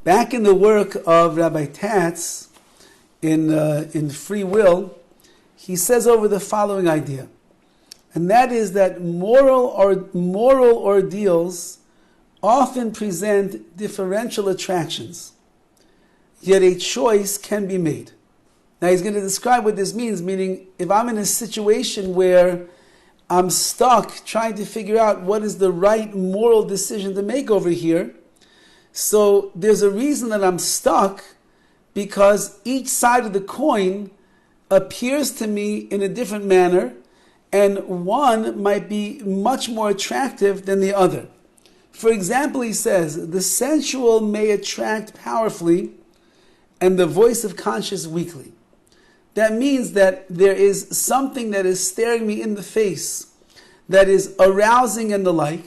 Back in the work of Rabbi Tatz in Free Will, he says over the following idea, and that is that moral ordeals often present differential attractions, yet a choice can be made. Now he's going to describe what this means, meaning if I'm in a situation where I'm stuck trying to figure out what is the right moral decision to make over here, so there's a reason that I'm stuck, because each side of the coin appears to me in a different manner, and one might be much more attractive than the other. For example, he says, the sensual may attract powerfully and the voice of conscience weakly. That means that there is something that is staring me in the face, that is arousing and the like,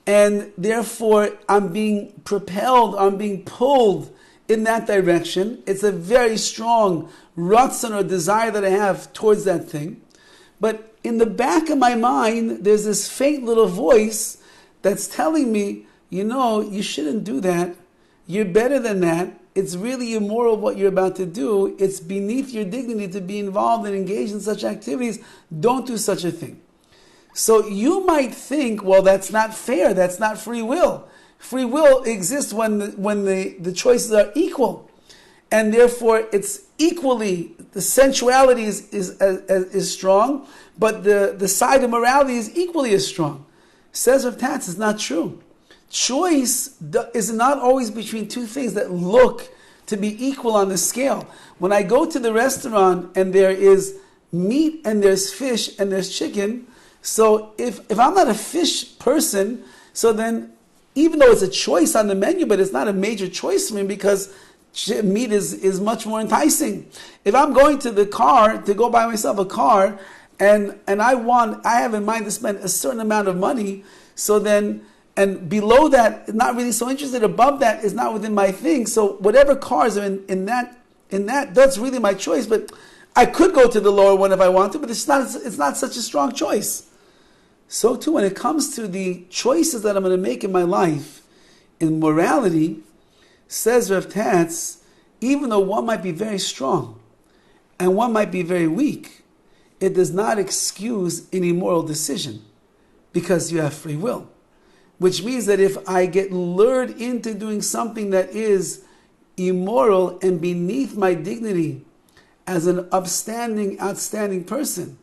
and therefore I'm being propelled, I'm being pulled in that direction. It's a very strong ratzon or desire that I have towards that thing. But in the back of my mind, there's this faint little voice that's telling me, you shouldn't do that. You're better than that. It's really immoral what you're about to do. It's beneath your dignity to be involved and engaged in such activities. Don't do such a thing. So you might think, well, that's not fair. That's not free will. Free will exists when the choices are equal. And therefore, it's equally, the sensuality is strong, but the side of morality is equally as strong. Says Rav Tatz, it's not true. Choice is not always between two things that look to be equal on the scale. When I go to the restaurant and there is meat and there's fish and there's chicken, so if I'm not a fish person, so then even though it's a choice on the menu, but it's not a major choice for me because meat is much more enticing. If I'm going to the car to go buy myself a car and I have in mind to spend a certain amount of money, so then, and below that, not really so interested, above that is not within my thing. So whatever cars are in that, that's really my choice. But I could go to the lower one if I want to, but it's not such a strong choice. So too, when it comes to the choices that I'm going to make in my life, in morality, says Rav Tatz, even though one might be very strong and one might be very weak, it does not excuse any moral decision because you have free will. Which means that if I get lured into doing something that is immoral and beneath my dignity as an outstanding person,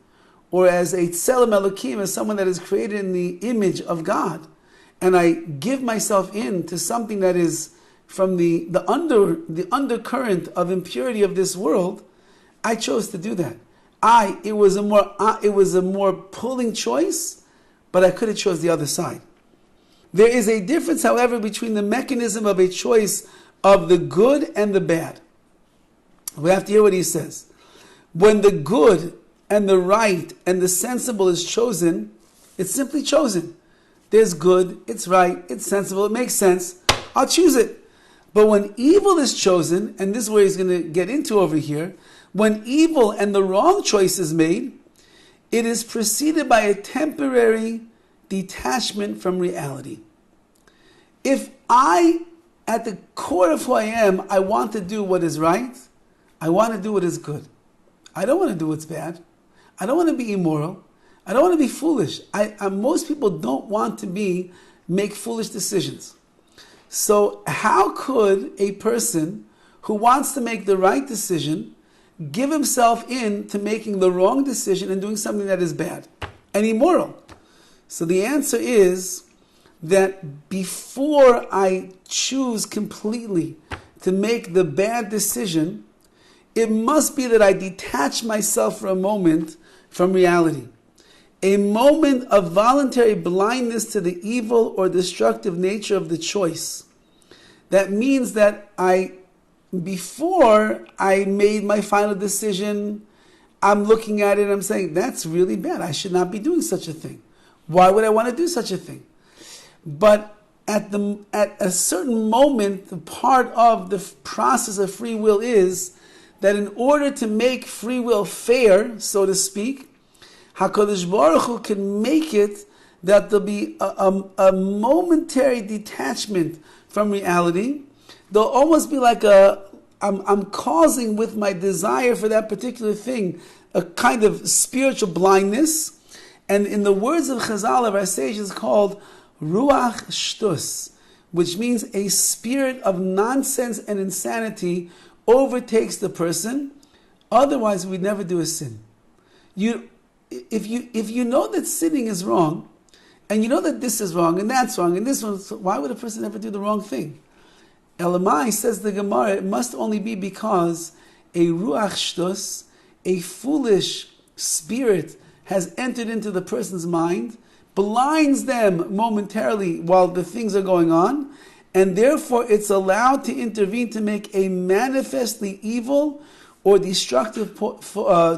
or as a tzelem Elokim, as someone that is created in the image of God, and I give myself in to something that is from the undercurrent of impurity of this world, I chose to do that. It was a more pulling choice, but I could have chose the other side. There is a difference, however, between the mechanism of a choice of the good and the bad. We have to hear what he says. When the good and the right and the sensible is chosen, it's simply chosen. There's good, it's right, it's sensible, it makes sense, I'll choose it. But when evil is chosen, and this is where he's going to get into over here, when evil and the wrong choice is made, it is preceded by a temporary detachment from reality. If at the core of who I am, I want to do what is right, I want to do what is good. I don't want to do what's bad. I don't want to be immoral. I don't want to be foolish. Most people don't want to make foolish decisions. So how could a person who wants to make the right decision give himself in to making the wrong decision and doing something that is bad and immoral? So the answer is that before I choose completely to make the bad decision, it must be that I detach myself for a moment from reality. A moment of voluntary blindness to the evil or destructive nature of the choice. That means that before I made my final decision, I'm looking at it and I'm saying, that's really bad. I should not be doing such a thing. Why would I want to do such a thing? But at a certain moment, the part of the process of free will is that in order to make free will fair, so to speak, HaKadosh Baruch Hu can make it that there'll be a momentary detachment from reality, there'll almost be like I'm causing with my desire for that particular thing a kind of spiritual blindness. And in the words of Chazal, of our sages, called Ruach Shtus, which means a spirit of nonsense and insanity overtakes the person. Otherwise, we'd never do a sin. If you know that sinning is wrong, and you know that this is wrong, and that's wrong, and this one, so why would a person ever do the wrong thing? Elamai, says the Gemara, it must only be because a Ruach Shtus, a foolish spirit, has entered into the person's mind, blinds them momentarily while the things are going on, and therefore it's allowed to intervene to make a manifestly evil or destructive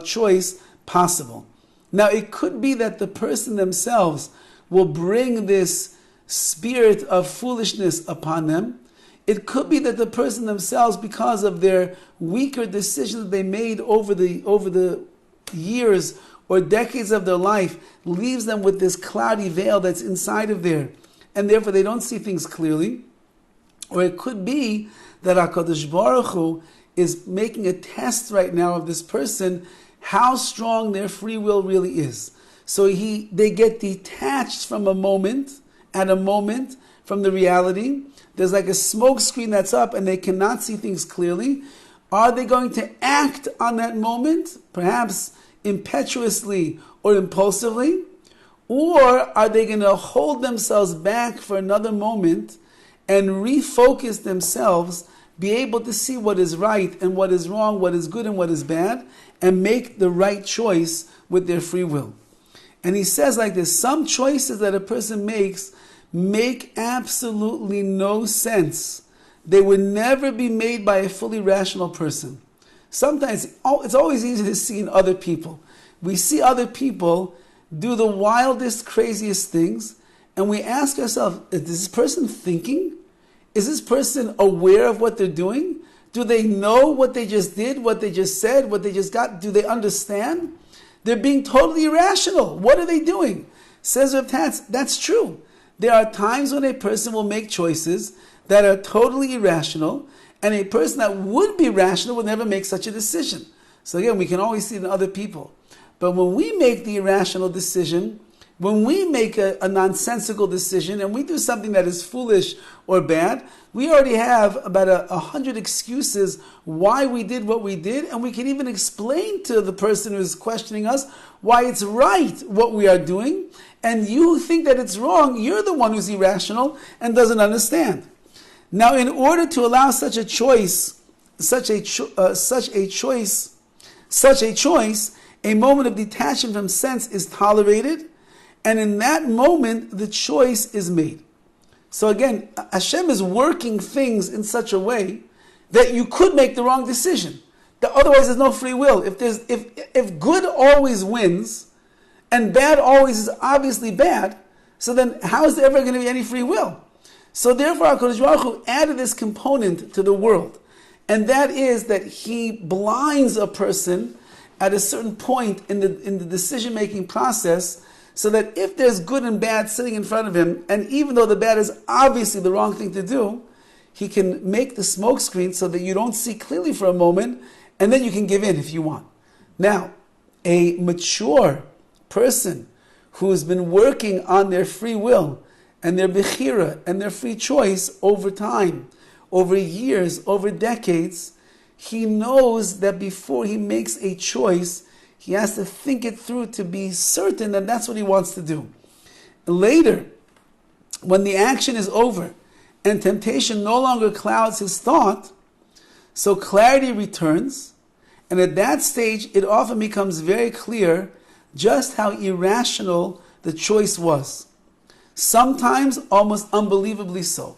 choice possible. Now, it could be that the person themselves will bring this spirit of foolishness upon them. It could be that the person themselves, because of their weaker decisions they made over the years or decades of their life, leaves them with this cloudy veil that's inside of there, and therefore they don't see things clearly. Or it could be that HaKadosh Baruch Hu is making a test right now of this person, how strong their free will really is. So they get detached from a moment from the reality. There's like a smoke screen that's up and they cannot see things clearly. Are they going to act on that moment, perhaps impetuously or impulsively? Or are they going to hold themselves back for another moment and refocus themselves, be able to see what is right and what is wrong, what is good and what is bad, and make the right choice with their free will? And he says like this, some choices that a person makes make absolutely no sense. They would never be made by a fully rational person. Sometimes it's always easy to see in other people. We see other people do the wildest, craziest things, and we ask ourselves, is this person thinking? Is this person aware of what they're doing? Do they know what they just did, what they just said, what they just got? Do they understand? They're being totally irrational. What are they doing? Says Rav Tatz, that's true. There are times when a person will make choices that are totally irrational, and a person that would be rational would never make such a decision. So again, we can always see it in other people. But when we make the irrational decision, when we make a nonsensical decision and we do something that is foolish or bad, we already have about 100 excuses why we did what we did, and we can even explain to the person who is questioning us why it's right what we are doing, and you think that it's wrong, you're the one who's irrational and doesn't understand. Now, in order to allow such a choice, a moment of detachment from sense is tolerated, and in that moment, the choice is made. So again, Hashem is working things in such a way that you could make the wrong decision. That otherwise, there's no free will. If good always wins, and bad always is obviously bad, so then how is there ever going to be any free will? So therefore, HaKadosh Baruch Hu added this component to the world, and that is that He blinds a person at a certain point in the decision-making process, so that if there's good and bad sitting in front of him, and even though the bad is obviously the wrong thing to do, He can make the smoke screen so that you don't see clearly for a moment, and then you can give in if you want. Now, a mature person who has been working on their free will and their Bechira and their free choice over time, over years, over decades, he knows that before he makes a choice, he has to think it through to be certain that that's what he wants to do. Later, when the action is over and temptation no longer clouds his thought, so clarity returns, and at that stage it often becomes very clear just how irrational the choice was. Sometimes almost unbelievably so.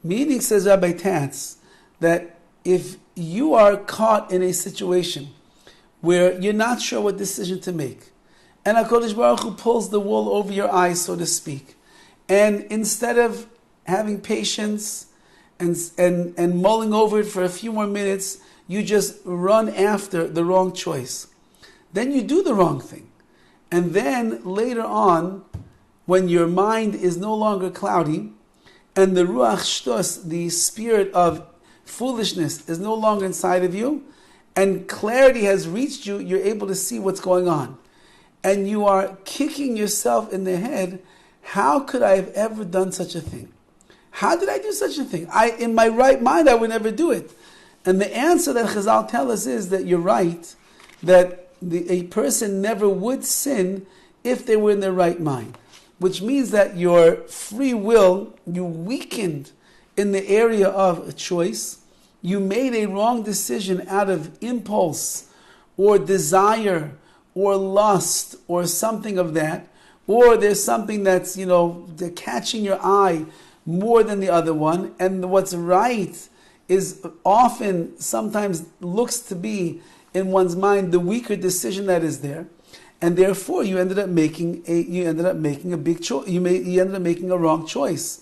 Meaning, says Rabbi Tatz, that if you are caught in a situation where you're not sure what decision to make, and HaKadosh Baruch Hu pulls the wool over your eyes, so to speak, and instead of having patience and mulling over it for a few more minutes, you just run after the wrong choice, then you do the wrong thing. And then later on, when your mind is no longer cloudy, and the Ruach Shtus, the spirit of foolishness is no longer inside of you, and clarity has reached you, you're able to see what's going on. And you are kicking yourself in the head, how could I have ever done such a thing? How did I do such a thing? In my right mind, I would never do it. And the answer that Chazal tell us is that you're right, that a person never would sin if they were in their right mind. Which means that your free will, you weakened in the area of a choice. You made a wrong decision out of impulse or desire or lust or something of that. Or there's something that's, they're catching your eye more than the other one. And what's right is often, sometimes looks to be in one's mind the weaker decision that is there. And therefore you ended up making a big choice. You ended up making a wrong choice.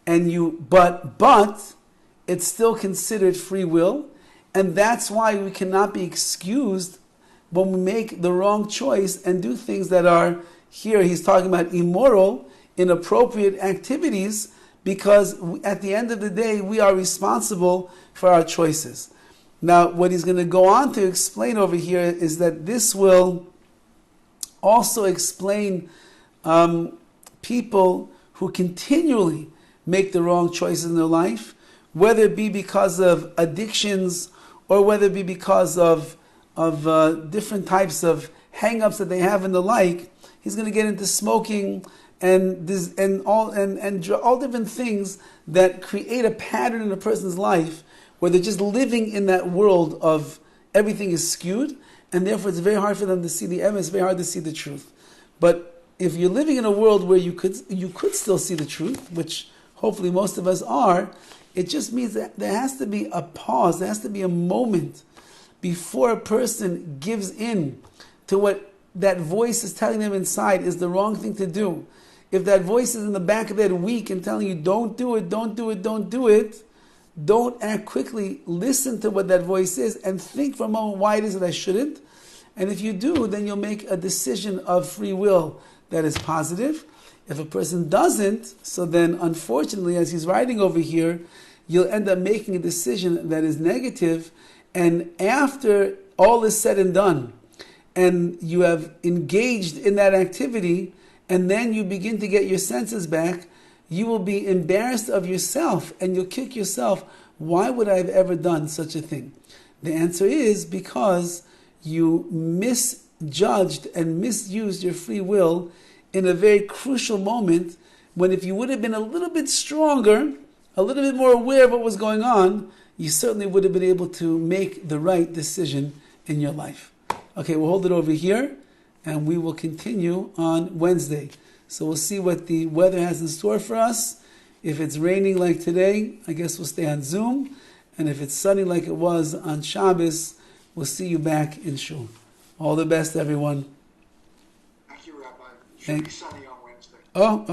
But it's still considered free will, and that's why we cannot be excused when we make the wrong choice and do things that are, here he's talking about immoral, inappropriate activities, because at the end of the day we are responsible for our choices. Now what he's going to go on to explain over here is that this will also explain people who continually make the wrong choices in their life, whether it be because of addictions or whether it be because of different types of hang-ups that they have and the like. He's going to get into smoking and all different things that create a pattern in a person's life where they're just living in that world of everything is skewed, and therefore it's very hard for them to see the emes, it's very hard to see the truth. But if you're living in a world where you could still see the truth, which hopefully most of us are, it just means that there has to be a pause, there has to be a moment before a person gives in to what that voice is telling them inside is the wrong thing to do. If that voice is in the back of their head weak and telling you, don't do it, don't do it, don't do it, don't act quickly. Listen to what that voice is and think for a moment why it is that I shouldn't. And if you do, then you'll make a decision of free will that is positive. If a person doesn't, so then unfortunately, as he's writing over here, you'll end up making a decision that is negative. And after all is said and done, and you have engaged in that activity, and then you begin to get your senses back, you will be embarrassed of yourself and you'll kick yourself. Why would I have ever done such a thing? The answer is because you misjudged and misused your free will in a very crucial moment, when if you would have been a little bit stronger, a little bit more aware of what was going on, you certainly would have been able to make the right decision in your life. Okay, we'll hold it over here, and we will continue on Wednesday. So we'll see what the weather has in store for us. If it's raining like today, I guess we'll stay on Zoom. And if it's sunny like it was on Shabbos, we'll see you back in Shul. All the best, everyone. Thank you, Rabbi. It should be sunny on Wednesday. Oh, okay.